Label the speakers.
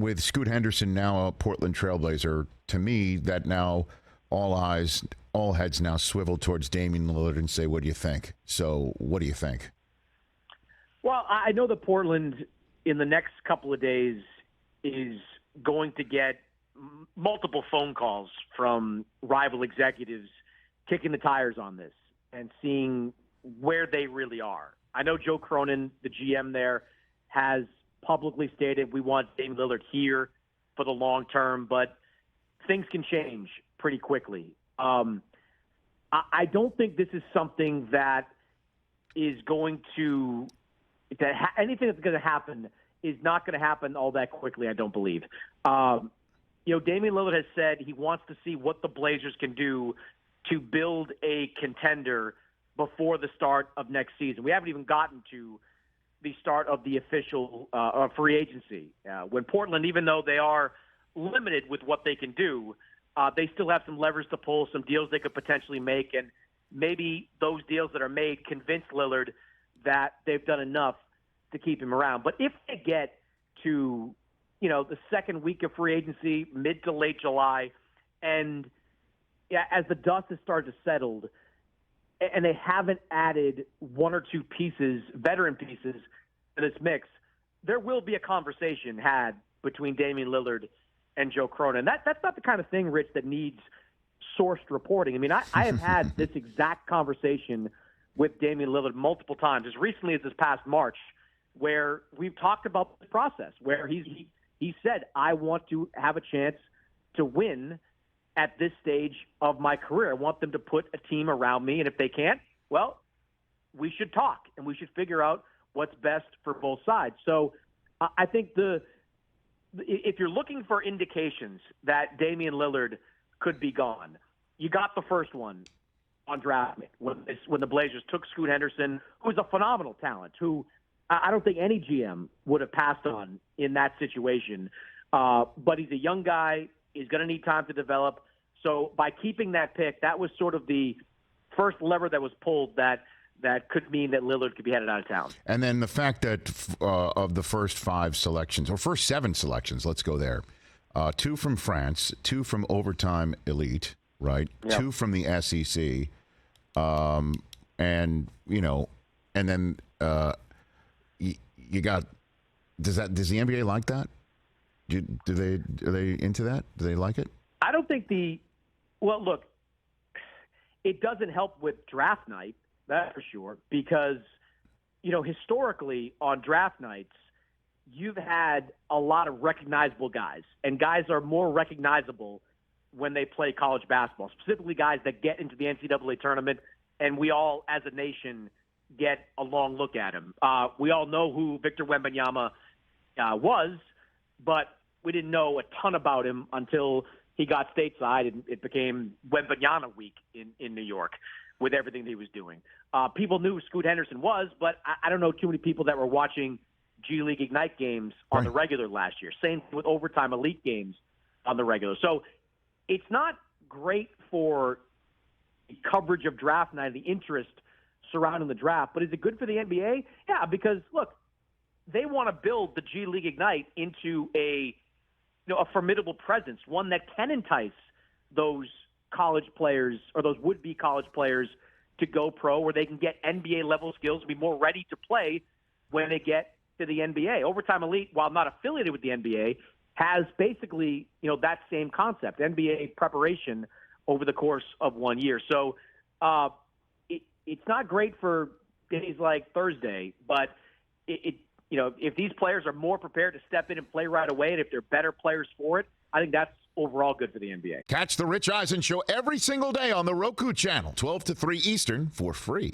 Speaker 1: with Scoot Henderson now a Portland Trailblazer, to me, that now all heads now swivel towards Damian Lillard and say, what do you think? So what do you think?
Speaker 2: Well, I know that Portland in the next couple of days is going to get multiple phone calls from rival executives kicking the tires on this and seeing where they really are. I know Joe Cronin, the GM there, has publicly stated we want Dame Lillard here for the long term, but things can change pretty quickly. I don't think this is something that is going to anything that's going to happen is not going to happen all that quickly, I don't believe. Damian Lillard has said he wants to see what the Blazers can do to build a contender before the start of next season. We haven't even gotten to the start of the official free agency. When Portland, even though they are limited with what they can do, they still have some levers to pull, some deals they could potentially make, and maybe those deals that are made convince Lillard that they've done enough to keep him around. But if they get to, the second week of free agency, mid to late July, and as the dust has started to settle, and they haven't added one or two pieces, veteran pieces, to this mix, there will be a conversation had between Damian Lillard and Joe Cronin. That's not the kind of thing, Rich, that needs sourced reporting. I mean, I have had this exact conversation with Damian Lillard multiple times, as recently as this past March, where we've talked about the process, where he said, I want to have a chance to win at this stage of my career. I want them to put a team around me, and if they can't, well, we should talk, and we should figure out what's best for both sides. So I think if you're looking for indications that Damian Lillard could be gone, you got the first one on draft night when the Blazers took Scoot Henderson, who's a phenomenal talent, who I don't think any GM would have passed on in that situation. But he's a young guy. He's going to need time to develop. So by keeping that pick, that was sort of the first lever that was pulled that could mean that Lillard could be headed out of town.
Speaker 1: And then the fact that of the first 5 selections, or first 7 selections, let's go there, 2 from France, 2 from Overtime Elite, right?
Speaker 2: Yep.
Speaker 1: 2 from the SEC, and then you got. Does the NBA like that? Are they into that? Do they like it?
Speaker 2: I don't think well, look, it doesn't help with draft night, that's for sure, because, historically on draft nights, you've had a lot of recognizable guys, and guys are more recognizable when they play college basketball, specifically guys that get into the NCAA tournament, and we all, as a nation, get a long look at him. We all know who Victor Wembanyama was, but we didn't know a ton about him until he got stateside, and it became Wembanyama week in New York with everything that he was doing. People knew who Scoot Henderson was, but I don't know too many people that were watching G League Ignite games on the regular last year. Same with Overtime Elite games on the regular. So it's not great for coverage of draft night, the interest surrounding the draft, but is it good for the NBA? Yeah, because, look, they want to build the G League Ignite into a formidable presence, one that can entice those college players or those would-be college players to go pro, where they can get NBA-level skills and be more ready to play when they get to the NBA. Overtime Elite, while not affiliated with the NBA, has basically, that same concept, NBA preparation over the course of 1 year. So it's not great for days like Thursday, but if these players are more prepared to step in and play right away, and if they're better players for it, I think that's overall good for the NBA.
Speaker 1: Catch the Rich Eisen Show every single day on the Roku channel, 12 to 3 Eastern, for free.